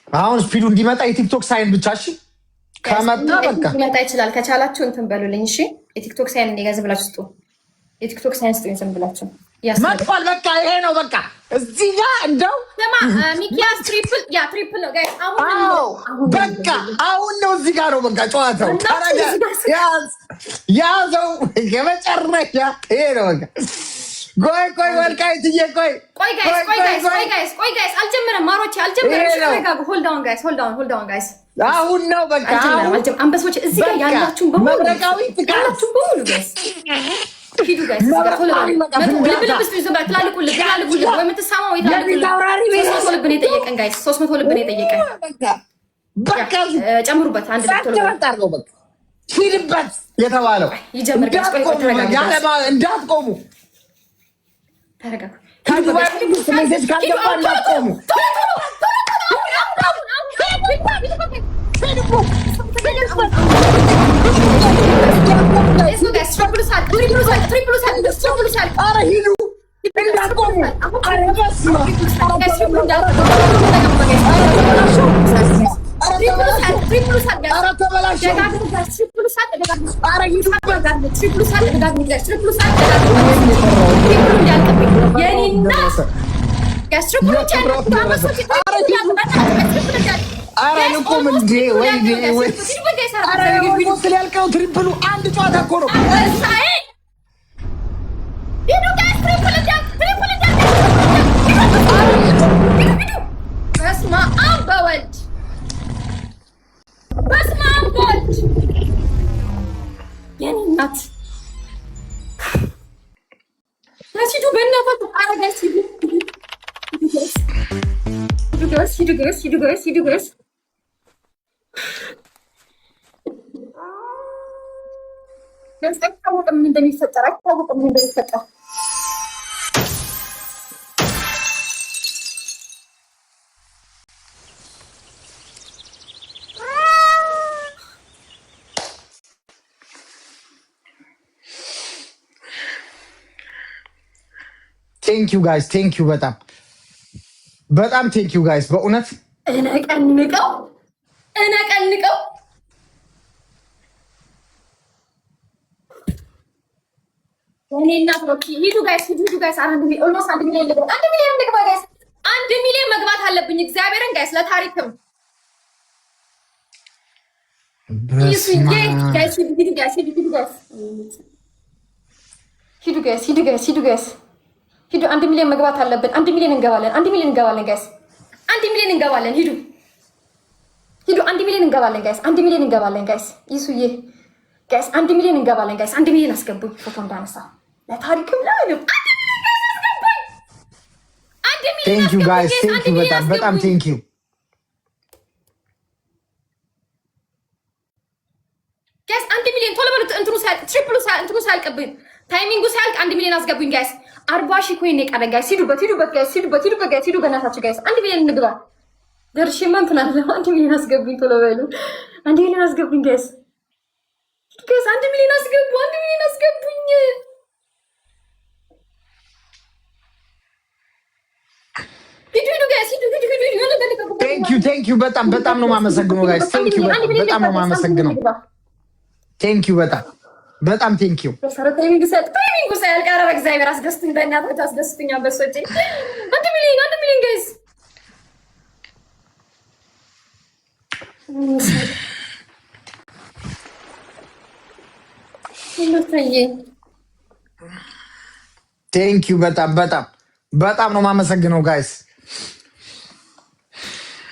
አሁን ስፒዱ እንዲመጣ የቲክቶክ ሳይን ብቻ እሺ። ከመጣ በቃ ሊመጣ ይችላል። ከቻላችሁ እንትን በሉልኝ እሺ። የቲክቶክ ሳይን እንዲገዝ ብላችሁ ስጡ። የቲክቶክ ሳይን ስጡኝ ዝም ብላችሁ መጥቷል። በቃ ይሄ ነው በቃ እዚህ ጋር እንደው ሚኪያስ ትሪፕል ነው ጋይስ። በቃ አሁን ነው እዚህ ጋር ነው በቃ ጨዋታው። ያዘው የመጨረሻ ይሄ ነው በቃ። ቆይ ወልቃይትዬ ቆይ ጋይስ አልጀመረም። ማሮቼ አልጀመረም። ተረጋጉ። ሆልድ ዳውን ጋይስ። አሁን ነው በቃ አንበሶች እዚህ ጋር ያላችሁን በሙሉ ጋይስ ሂዱ ጋይስ። ትላልቁ ልብ ወይ የምትሳማው ወይ ትላልቁ ልብ ነው የጠየቀን ጋይስ። 300 ልብ ነው የጠየቀን። ጨምሩበት አንድ ልብ ሂድበት የተባለው ይጀምር ጋይስ። ቆይ እንዳትቆሙ ተረጋጉ። እንዳትቆሙ ትሪፕሉ አንድ ጨዋታ እኮ ነው። በስመ አብ በወልድ የኔ እናት ሲዱ በእናታችሁ አረጋች ሂዱ ጋይስ አይታወቅም ምን እንደሚፈጠር ቴንኪው ጋይስ ቴንኪው በጣም ቴንኪው ጋይስ በእውነት እነቀንቀው እኔ እናት ወኪ ሂዱ ጋይስ አንድ ሚሊዮን ልግባ ጋይስ። 1 ሚሊዮን መግባት አለብኝ እግዚአብሔርን ጋይስ ለታሪክም ሂዱ 1 ሚሊዮን መግባት አለብን። 1 ሚሊዮን እንገባለን ጋይስ። 1 ሚሊዮን እንገባለን። ሂዱ 1 ሚሊዮን እንገባለን ጋይስ። ይሱዬ ጋይስ 1 ሚሊዮን እንገባለን ጋይስ። 1 ሚሊዮን አስገቡኝ ፎቶ እንዳነሳ ለታሪክም ላይ ነው። 1 ሚሊዮን ቴንኪው ጋይስ ቴንኪው በጣም ቴንኪው ጋይስ። 1 ሚሊዮን ቶሎ በሉት። እንትኑ ትሪፕሉ ሳያልቅብኝ ታይሚንጉ ሳያልቅ 1 ሚሊዮን አስገቡኝ ጋይስ። 40 ሺህ ኮይን የቀረ ጋይስ። ሂዱበት ጋይስ። ሂዱ በእናታችሁ ጋይስ። 1 ሚሊዮን እንግባ። ደርሼማ እንትን አለ። 1 ሚሊዮን አስገቡኝ ቶሎ በሉ። 1 ሚሊዮን አስገቡኝ ጋይስ። 1 ሚሊዮን አስገቡኝ። ሂዱ ጋይስ። ቴንኪው በጣም ነው የማመሰግነው ጋይስ። ቴንኪው በጣም ነው የማመሰግነው። ቴንኪው በጣም ቴንኪው። ታይሚንጉ ሳያልቅ ኧረ በእግዚአብሔር አስደስቱኝ፣ በእናታችሁ አስደስቱኝ አንበሶቼ። 1 ሚሊዮን ጋይስ። ቴንኪው በጣም ነው የማመሰግነው ጋይስ።